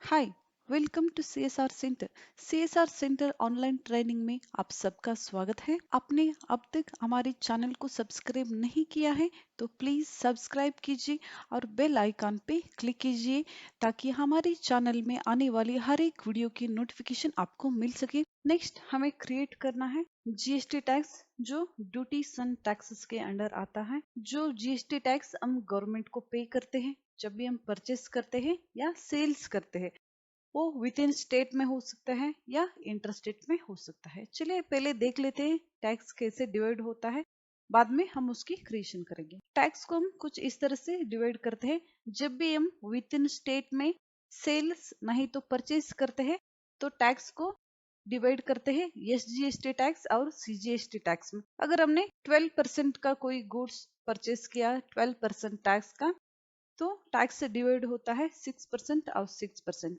Hi, welcome to CSR centre. CSR centre online training में आप सबका स्वागत है। आपने अब तक हमारे चैनल को सब्सक्राइब नहीं किया है तो प्लीज सब्सक्राइब कीजिए और बेल आइकन पे क्लिक कीजिए ताकि हमारे चैनल में आने वाली हर एक वीडियो की नोटिफिकेशन आपको मिल सके। नेक्स्ट हमें क्रिएट करना है जीएसटी टैक्स जो ड्यूटीज एंड टैक्सेस के अंडर आता है। जो जीएसटी टैक्स हम गवर्नमेंट को पे करते हैं जब भी हम परचेस करते हैं या सेल्स करते हैं, वो विद इन स्टेट में हो सकता है या इंटर स्टेट में हो सकता है। चलिए पहले देख लेते हैं टैक्स कैसे डिवाइड होता है, बाद में हम उसकी क्रिएशन करेंगे। टैक्स को हम कुछ इस तरह से डिवाइड करते हैं। जब भी हम विद इन स्टेट में सेल्स नहीं तो परचेज करते हैं तो टैक्स को डिवाइड करते हैं एसजीएसटी टैक्स और सीजीएसटी टैक्स में। अगर हमने 12% का कोई गुड्स परचेज किया 12% टैक्स का, तो टैक्स डिवाइड होता है 6% और 6%।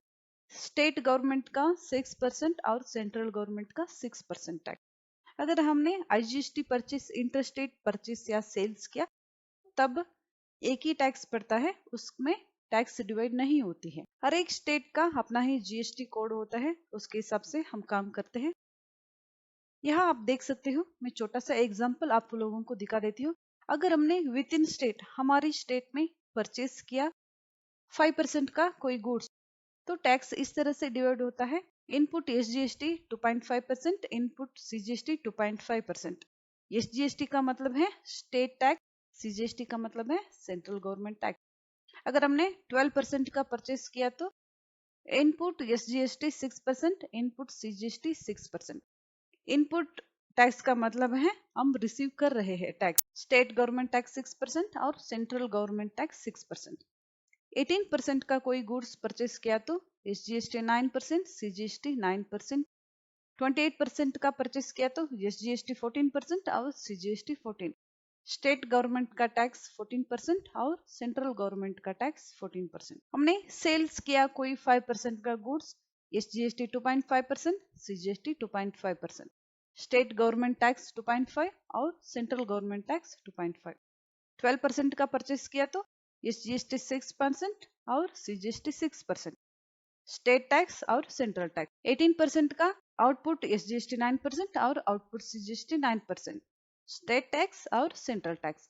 स्टेट गवर्नमेंट का 6% और सेंट्रल गवर्नमेंट का 6% टैक्स। अगर हमने IGST purchase inter state purchase या सेल्स किया तब एक ही टैक्स पड़ता है, उसमें टैक्स डिवाइड नहीं होती है। हर एक स्टेट का अपना ही जीएसटी कोड होता है, उसके हिसाब से हम काम करते हैं। यहाँ आप देख सकते हो, मैं छोटा सा एग्जांपल आप लोगों को दिखा देती हूँ। अगर हमने विद इन स्टेट हमारी स्टेट में परचेस किया 5% का कोई गुड्स, तो टैक्स इस तरह से डिवाइड होता है। Input SGST 2.5%, input CGST 2.5%। SGST का मतलब है स्टेट टैक्स, सीजीएसटी का मतलब है सेंट्रल गवर्नमेंट टैक्स। अगर हमने 12% का परचेस किया तो input SGST 6%, input CGST 6%। Input tax का मतलब है हम रिसीव कर रहे हैं टैक्स। स्टेट गवर्नमेंट टैक्स 6% और सेंट्रल गवर्नमेंट टैक्स 6%। 18% का कोई गुड्स परचेस किया तो एसजीएसटी 9%, सीजीएसटी 9%। 28% का परचेस किया तो एसजीएसटी 14% और सीजीएसटी 14%। स्टेट गवर्नमेंट का टैक्स 14% और सेंट्रल गवर्नमेंट का टैक्स 14%। हमने सेल्स किया कोई 5% का goods, SGST 2.5%, CGST 2.5%। State government tax 2.5 और सेंट्रल गवर्नमेंट टैक्स 2.5। 12% का परचेस किया तो एसजीएसटी 6% और सीजीएसटी 6%। स्टेट टैक्स और सेंट्रल टैक्स 18% का, आउटपुट एसजीएसटी 9% और आउटपुट सीजीएसटी 9%। स्टेट टैक्स और सेंट्रल टैक्स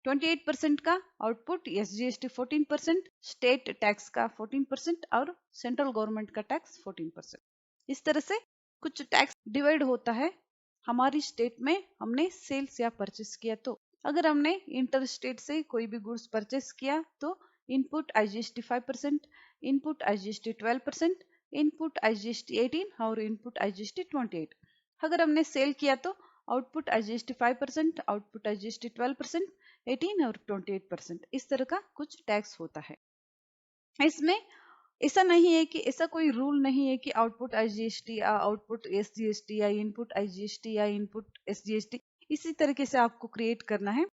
28% का, आउटपुट एसजीएसटी 14%, स्टेट टैक्स का 14% और सेंट्रल गवर्नमेंट का टैक्स 14%। इस तरह से कुछ टैक्स डिवाइड होता है। हमारी स्टेट में हमने सेल्स या परचेस किया तो अगर हमने इंटर स्टेट से कोई भी गुड्स परचेस किया तो input IGST 5%, input IGST 12%, input IGST 18 और इनपुट आईजीएसटी 28। अगर हमने सेल किया तो आउटपुट आईजीएसटी 5%, आउटपुट आईजीएसटी 12%, 18 और 28%। इस तरह का कुछ टैक्स होता है। इसमें ऐसा नहीं है कि ऐसा कोई रूल नहीं है कि आउटपुट आईजीएसटी या आउटपुट एसजीएसटी या इनपुट आईजीएसटी या इनपुट एसजीएसटी इसी तरीके से आपको क्रिएट करना है।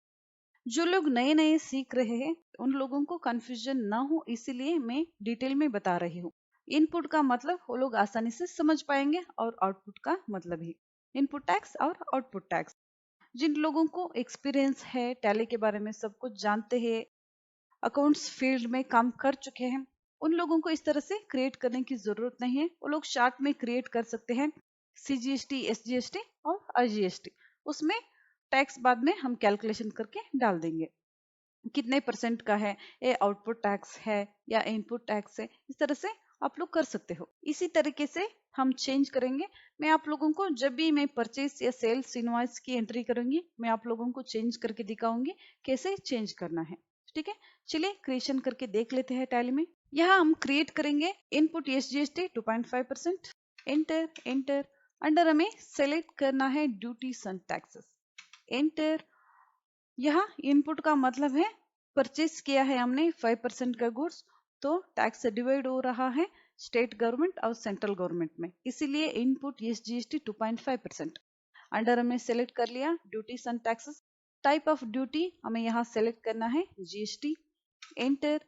जो लोग नए नए सीख रहे हैं उन लोगों को कंफ्यूजन ना हो, इसीलिए मैं डिटेल में बता रही हूँ। इनपुट का मतलब वो लोग आसानी से समझ पाएंगे और आउटपुट का मतलब ही इनपुट टैक्स और आउटपुट टैक्स। जिन लोगों को एक्सपीरियंस है, टैली के बारे में सब कुछ जानते हैं, अकाउंट्स फील्ड में काम कर चुके हैं, उन लोगों को इस तरह से क्रिएट करने की जरूरत नहीं है। वो लोग शार्ट में क्रिएट कर सकते हैं सीजीएसटी, एसजीएसटी और आईजीएसटी। उसमें टैक्स बाद में हम कैलकुलेशन करके डाल देंगे कितने परसेंट का है, ये आउटपुट टैक्स है या इनपुट टैक्स है। इस तरह से आप लोग कर सकते हो। इसी तरीके से हम चेंज करेंगे। मैं आप लोगों को जब भी मैं परचेस या सेल्स इनवॉइस की एंट्री करूंगी, मैं आप लोगों को चेंज करके दिखाऊंगी कैसे चेंज करना है। ठीक है, चलिए क्रिएशन करके देख लेते हैं टैली में। यहाँ हम क्रिएट करेंगे input SGST 2.5%, enter enter. Under हमें सेलेक्ट करना है ड्यूटीज एंड टैक्सेस, एंटर। यहाँ इनपुट का मतलब है परचेस किया है हमने 5% का गुड्स, तो टैक्स डिवाइड हो रहा है स्टेट गवर्नमेंट और सेंट्रल गवर्नमेंट में, इसीलिए इनपुट एसजीएसटी 2.5%। अंडर हमें सेलेक्ट कर लिया duties and taxes. Type of duty हमें यहाँ सेलेक्ट करना है GST, enter.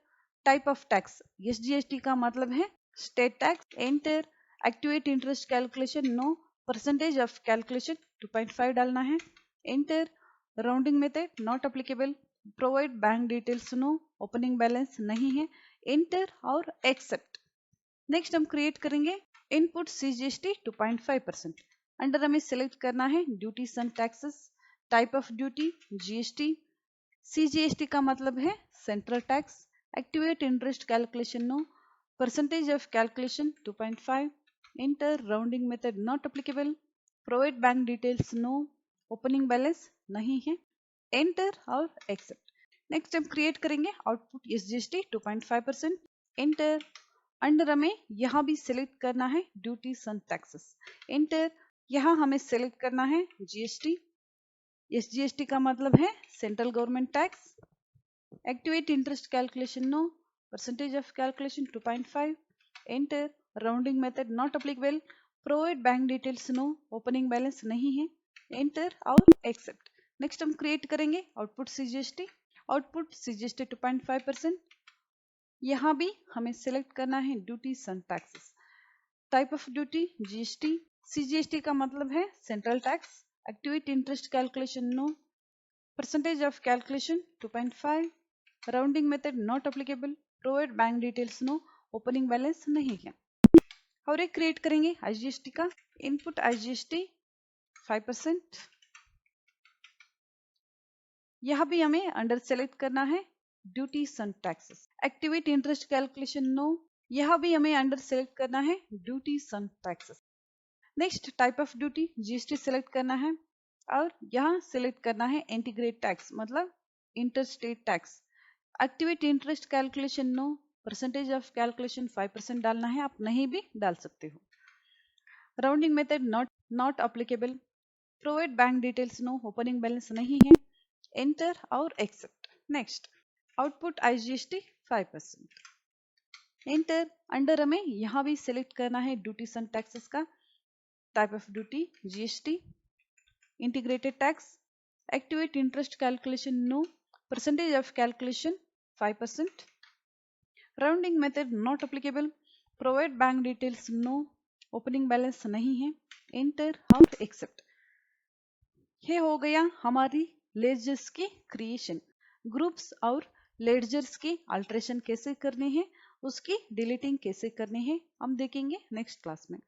Type of tax SGST का मतलब है state tax, enter. Activate interest calculation no, percentage of calculation 2.5 डालना है, enter. Rounding method not applicable, provide bank details no, opening balance नहीं है, एंटर और एक्सेप्ट। नेक्स्ट हम क्रिएट करेंगे इनपुट CGST 2.5%। अंडर हमें सिलेक्ट करना है duties and taxes, type of duty GST, CGST का मतलब है central tax, activate interest calculation no, percentage of calculation 2.5, enter rounding method not applicable, provide bank details no, opening balance नहीं है, enter और accept. Next हम create करेंगे output SGST 2.5%, enter. Under हमें यहाँ भी सिलेक्ट करना है ड्यूटीज एंड टैक्सेस, एंटर। यहाँ हमें सिलेक्ट करना है GST, SGST का मतलब है central government tax, activate interest calculation no, percentage of calculation 2.5, enter. Rounding method not applicable, provide bank details no, opening balance नहीं है, एंटर और एक्सेप्ट। नेक्स्ट हम क्रिएट करेंगे आउटपुट CGST, आउटपुट CGST 2.5%। यहाँ भी हमें सिलेक्ट करना है duties and taxes, type of duty GST, CGST का मतलब है central tax, activate interest calculation no, percentage of calculation 2.5, rounding method not applicable, provide bank details no, opening balance नहीं है। और एक क्रिएट करेंगे IGST का, इनपुट IGST 5%। यह भी हमें अंडर सेलेक्ट करना है duties and taxes, activate interest calculation no, यह भी हमें अंडर सेलेक्ट करना है duties and taxes. Next type of duty GST select करना है और यहाँ सेलेक्ट करना है इंटीग्रेट टैक्स मतलब interstate tax, activate interest calculation no, percentage of calculation 5% डालना है, आप नहीं भी डाल सकते हो, rounding method not applicable, provide bank details no, opening balance नहीं है, एंटर और accept. Next output IGST 5%, enter. Under हमें यहाँ भी सिलेक्ट करना है ड्यूटीज एंड टैक्सेस का, type of duty GST, integrated tax, activate interest calculation no, percentage of calculation 5%, rounding method not applicable, provide bank details no, opening balance नहीं है, enter और accept. ये हो गया हमारी लेजर्स की क्रिएशन। ग्रुप्स और लेजर्स की अल्टरेशन कैसे करनी है, उसकी डिलीटिंग कैसे करनी है, हम देखेंगे नेक्स्ट क्लास में।